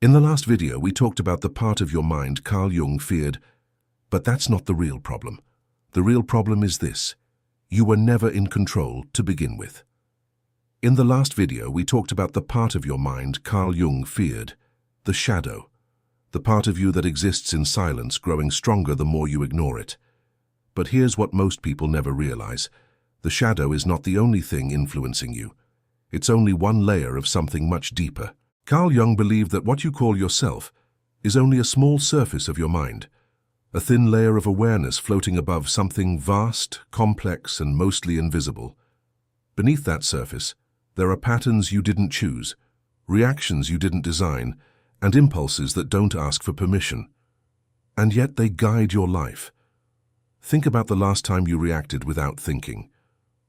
In the last video, we talked about the part of your mind Carl Jung feared, but that's not the real problem. The real problem is this: you were never in control to begin with. In the last video, we talked about the part of your mind Carl Jung feared, the shadow, the part of you that exists in silence, growing stronger the more you ignore it. But here's what most people never realize. The shadow is not the only thing influencing you. It's only one layer of something much deeper. Carl Jung believed that what you call yourself is only a small surface of your mind, a thin layer of awareness floating above something vast, complex, and mostly invisible. Beneath that surface, there are patterns you didn't choose, reactions you didn't design, and impulses that don't ask for permission. And yet they guide your life. Think about the last time you reacted without thinking.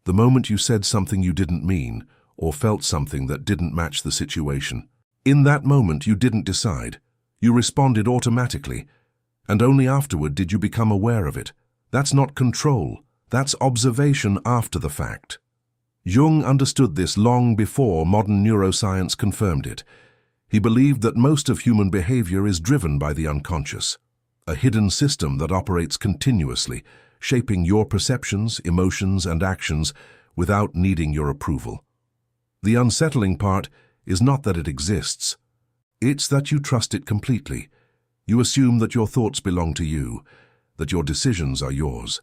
The moment you said something you didn't mean, or felt something that didn't match the situation. In that moment, you didn't decide. You responded automatically, and only afterward did you become aware of it. That's not control. That's observation after the fact. Jung understood this long before modern neuroscience confirmed it. He believed that most of human behavior is driven by the unconscious, a hidden system that operates continuously, shaping your perceptions, emotions, and actions without needing your approval. The unsettling part is not that it exists. It's that you trust it completely. You assume that your thoughts belong to you, that your decisions are yours.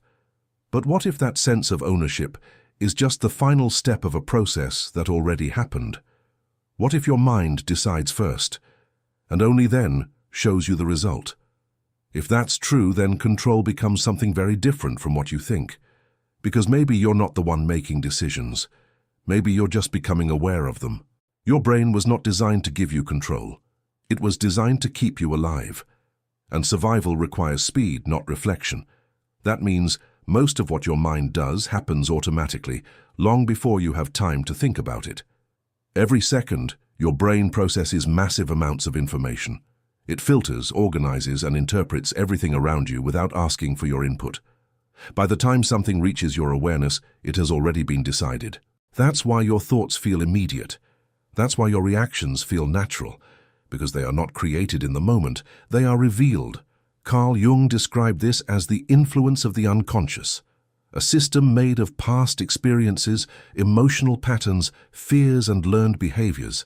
But what if that sense of ownership is just the final step of a process that already happened? What if your mind decides first, and only then shows you the result? If that's true, then control becomes something very different from what you think. Because maybe you're not the one making decisions. Maybe you're just becoming aware of them. Your brain was not designed to give you control. It was designed to keep you alive. And survival requires speed, not reflection. That means most of what your mind does happens automatically, long before you have time to think about it. Every second, your brain processes massive amounts of information. It filters, organizes, and interprets everything around you without asking for your input. By the time something reaches your awareness, it has already been decided. That's why your thoughts feel immediate. That's why your reactions feel natural, because they are not created in the moment, they are revealed. Carl Jung described this as the influence of the unconscious, a system made of past experiences, emotional patterns, fears, and learned behaviors.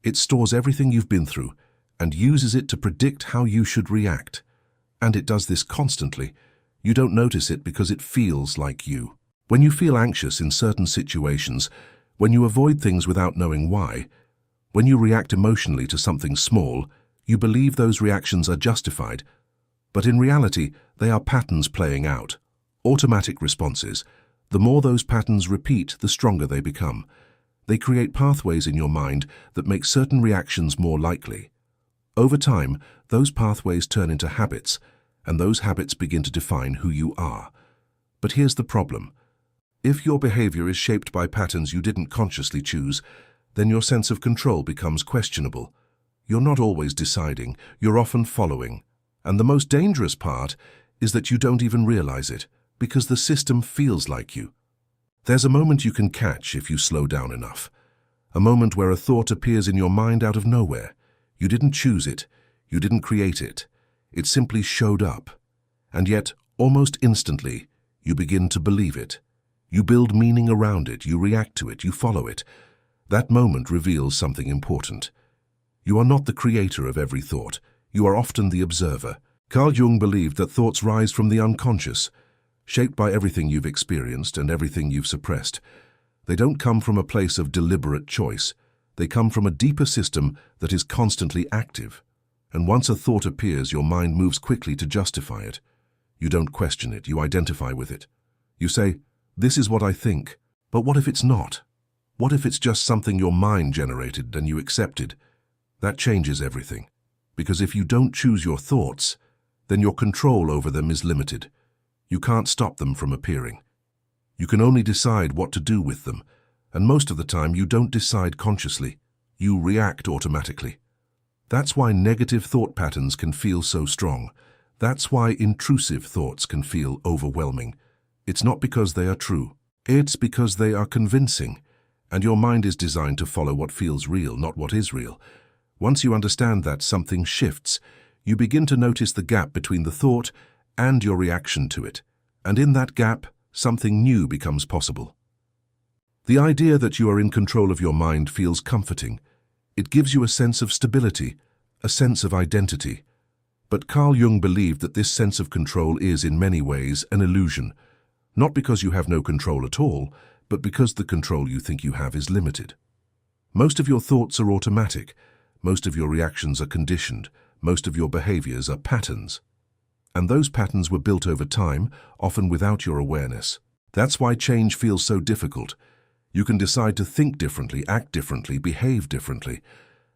It stores everything you've been through and uses it to predict how you should react. And it does this constantly. You don't notice it because it feels like you. When you feel anxious in certain situations, when you avoid things without knowing why, when you react emotionally to something small, you believe those reactions are justified. But in reality, they are patterns playing out, automatic responses. The more those patterns repeat, the stronger they become. They create pathways in your mind that make certain reactions more likely. Over time, those pathways turn into habits, and those habits begin to define who you are. But here's the problem. If your behavior is shaped by patterns you didn't consciously choose, then your sense of control becomes questionable. You're not always deciding, you're often following. And the most dangerous part is that you don't even realize it, because the system feels like you. There's a moment you can catch if you slow down enough. A moment where a thought appears in your mind out of nowhere. You didn't choose it, you didn't create it. It simply showed up. And yet, almost instantly, you begin to believe it. You build meaning around it, you react to it, you follow it. That moment reveals something important. You are not the creator of every thought. You are often the observer. Carl Jung believed that thoughts rise from the unconscious, shaped by everything you've experienced and everything you've suppressed. They don't come from a place of deliberate choice. They come from a deeper system that is constantly active. And once a thought appears, your mind moves quickly to justify it. You don't question it, you identify with it. You say, "This is what I think." But what if it's not? What if it's just something your mind generated and you accepted? That changes everything. Because if you don't choose your thoughts, then your control over them is limited. You can't stop them from appearing. You can only decide what to do with them, and most of the time you don't decide consciously. You react automatically. That's why negative thought patterns can feel so strong. That's why intrusive thoughts can feel overwhelming. It's not because they are true. It's because they are convincing. And your mind is designed to follow what feels real, not what is real. Once you understand that, something shifts. You begin to notice the gap between the thought and your reaction to it. And in that gap, something new becomes possible. The idea that you are in control of your mind feels comforting. It gives you a sense of stability, a sense of identity. But Carl Jung believed that this sense of control is, in many ways, an illusion. Not because you have no control at all, but because the control you think you have is limited. Most of your thoughts are automatic. Most of your reactions are conditioned. Most of your behaviors are patterns. And those patterns were built over time, often without your awareness. That's why change feels so difficult. You can decide to think differently, act differently, behave differently.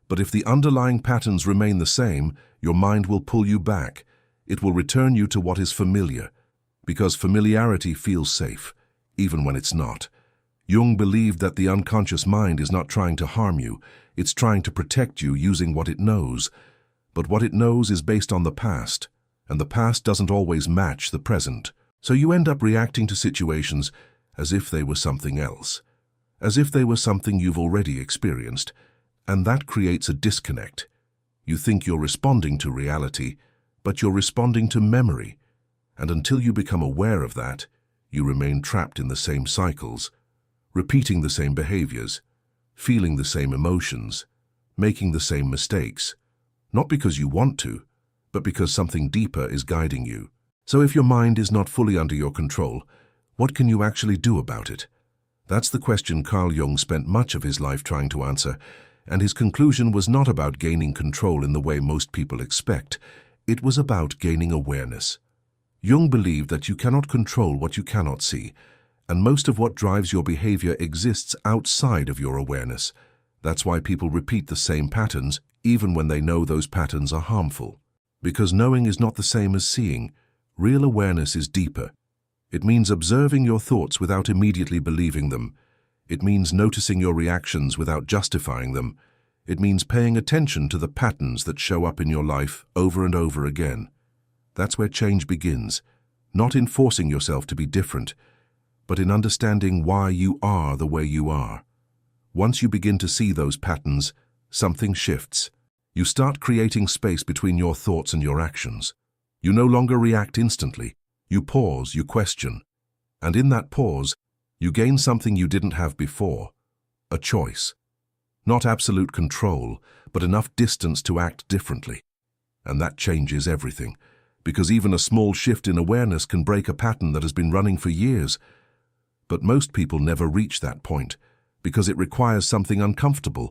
But if the underlying patterns remain the same, your mind will pull you back. It will return you to what is familiar, because familiarity feels safe, even when it's not. Jung believed that the unconscious mind is not trying to harm you. It's trying to protect you using what it knows. But what it knows is based on the past, and the past doesn't always match the present. So you end up reacting to situations as if they were something else, as if they were something you've already experienced, and that creates a disconnect. You think you're responding to reality, but you're responding to memory, and until you become aware of that, you remain trapped in the same cycles, repeating the same behaviors, feeling the same emotions, making the same mistakes, not because you want to, but because something deeper is guiding you. So if your mind is not fully under your control, what can you actually do about it? That's the question Carl Jung spent much of his life trying to answer, and his conclusion was not about gaining control in the way most people expect. It was about gaining awareness. Jung believed that you cannot control what you cannot see, and most of what drives your behavior exists outside of your awareness. That's why people repeat the same patterns, even when they know those patterns are harmful. Because knowing is not the same as seeing. Real awareness is deeper. It means observing your thoughts without immediately believing them. It means noticing your reactions without justifying them. It means paying attention to the patterns that show up in your life over and over again. That's where change begins, not in forcing yourself to be different, but in understanding why you are the way you are. Once you begin to see those patterns, something shifts. You start creating space between your thoughts and your actions. You no longer react instantly. You pause, you question. And in that pause, you gain something you didn't have before, a choice. Not absolute control, but enough distance to act differently. And that changes everything, because even a small shift in awareness can break a pattern that has been running for years. But most people never reach that point, because it requires something uncomfortable: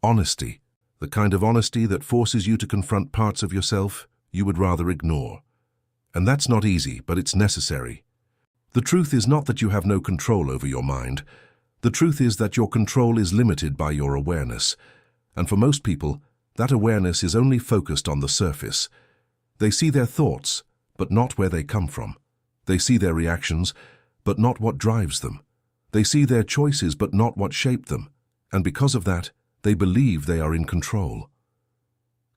honesty. The kind of honesty that forces you to confront parts of yourself you would rather ignore. And that's not easy, but it's necessary. The truth is not that you have no control over your mind. The truth is that your control is limited by your awareness. And for most people, that awareness is only focused on the surface. They see their thoughts, but not where they come from. They see their reactions, but not what drives them. They see their choices, but not what shaped them. And because of that, they believe they are in control.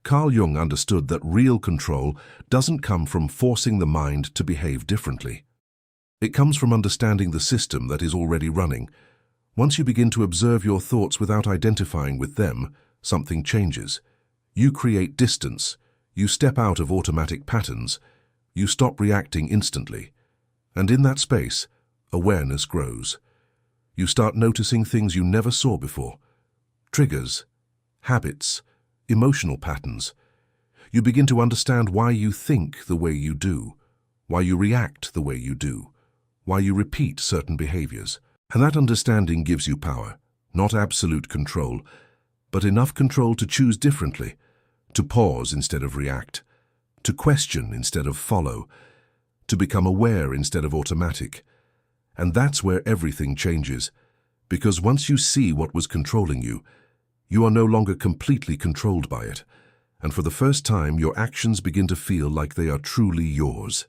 Carl Jung understood that real control doesn't come from forcing the mind to behave differently. It comes from understanding the system that is already running. Once you begin to observe your thoughts without identifying with them, something changes. You create distance. You step out of automatic patterns. You stop reacting instantly. And in that space, awareness grows. You start noticing things you never saw before. Triggers, habits, emotional patterns. You begin to understand why you think the way you do, why you react the way you do, why you repeat certain behaviors. And that understanding gives you power, not absolute control, but enough control to choose differently, to pause instead of react, to question instead of follow, to become aware instead of automatic. And that's where everything changes, because once you see what was controlling you, you are no longer completely controlled by it, and for the first time your actions begin to feel like they are truly yours.